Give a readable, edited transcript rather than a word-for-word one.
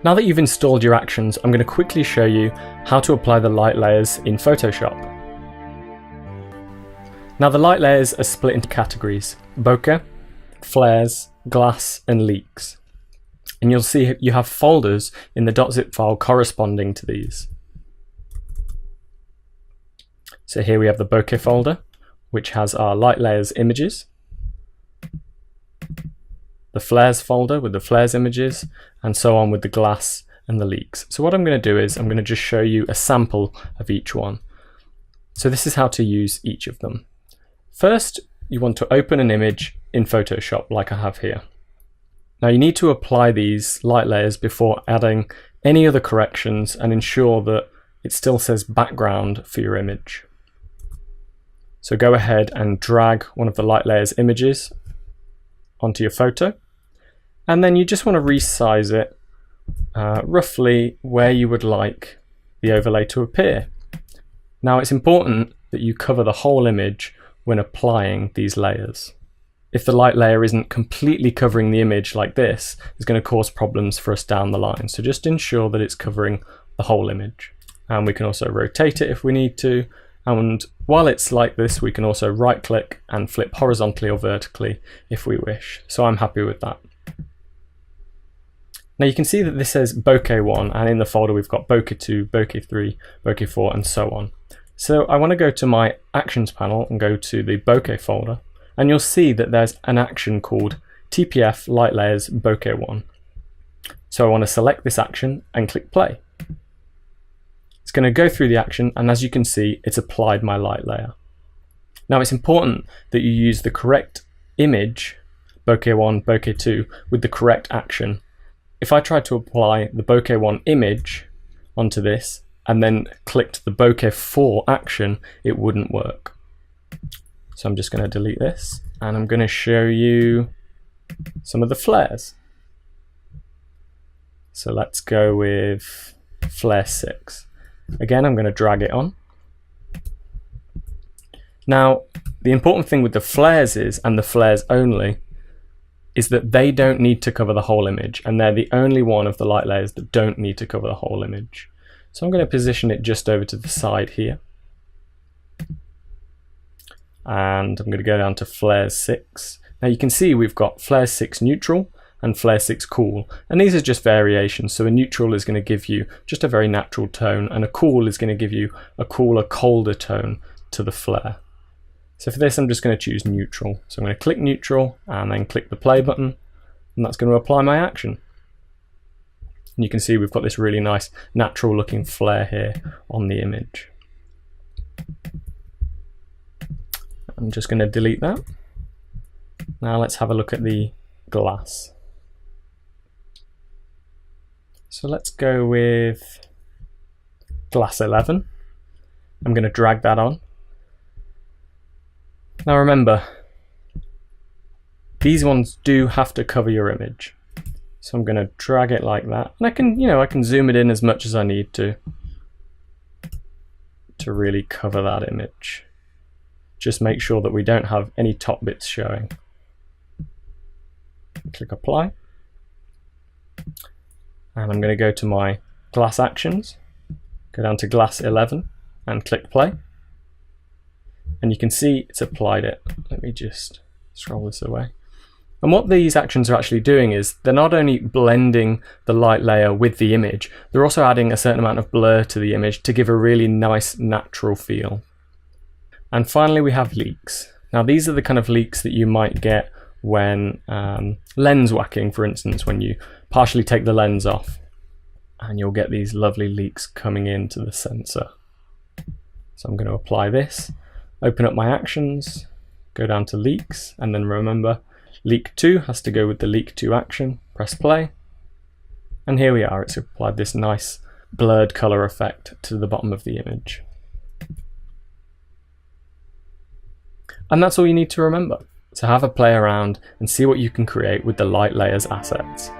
Now that you've installed your actions, I'm going to quickly show you how to apply the light layers in Photoshop. Now the light layers are split into categories: bokeh, flares, glass and leaks. And you'll see you have folders in the .zip file corresponding to these. So here we have the bokeh folder, which has our light layers images, the flares folder with the flares images, and so on with the glass and the leaks. So what I'm going to do is I'm going to just show you a sample of each one. So this is how to use each of them. First, you want to open an image in Photoshop like I have here. Now you need to apply these light layers before adding any other corrections and ensure that it still says background for your image. So go ahead and drag one of the light layers images onto your photo, and then you just want to resize it roughly where you would like the overlay to appear. Now it's important that you cover the whole image when applying these layers. If the light layer isn't completely covering the image like this, it's going to cause problems for us down the line. So just ensure that it's covering the whole image. And we can also rotate it if we need to. And while it's like this, we can also right click and flip horizontally or vertically if we wish. So I'm happy with that. Now you can see that this says bokeh 1, and in the folder we've got bokeh 2, bokeh 3, bokeh 4 and so on. So I want to go to my actions panel and go to the bokeh folder, and you'll see that there's an action called TPF light layers bokeh 1. So I want to select this action and click play. It's going to go through the action, and as you can see, it's applied my light layer. Now it's important that you use the correct image, bokeh 1, bokeh 2, with the correct action. If I tried to apply the bokeh 1 image onto this and then clicked the bokeh 4 action, it wouldn't work. So I'm just going to delete this, and I'm going to show you some of the flares. So let's go with flare 6. Again, I'm going to drag it on. Now, the important thing with the flares is, and the flares only, is that they don't need to cover the whole image, and they're the only one of the light layers that don't need to cover the whole image. So I'm going to position it just over to the side here. And I'm going to go down to flare 6. Now you can see we've got flare 6 neutral and flare 6 cool, and these are just variations. So a neutral is going to give you just a very natural tone, and a cool is going to give you a cooler, colder tone to the flare. So for this I'm just going to choose neutral. So I'm going to click neutral and then click the play button, and that's going to apply my action. And you can see we've got this really nice natural looking flare here on the image. I'm just going to delete that. Now let's have a look at the glass. So let's go with glass 11. I'm going to drag that on. Now remember, these ones do have to cover your image. So I'm going to drag it like that, and I can zoom it in as much as I need to really cover that image. Just make sure that we don't have any top bits showing. Click apply. And I'm going to go to my glass actions, go down to glass 11 and click play. And you can see it's applied it. Let me just scroll this away. And what these actions are actually doing is they're not only blending the light layer with the image, they're also adding a certain amount of blur to the image to give a really nice natural feel. And finally we have leaks. Now these are the kind of leaks that you might get when lens whacking, for instance, when you partially take the lens off, and you'll get these lovely leaks coming into the sensor. So I'm going to apply this, open up my actions, go down to leaks, and then remember leak 2 has to go with the leak 2 action, press play, and here we are, it's applied this nice blurred color effect to the bottom of the image. And that's all you need to remember. So have a play around and see what you can create with the light layers assets.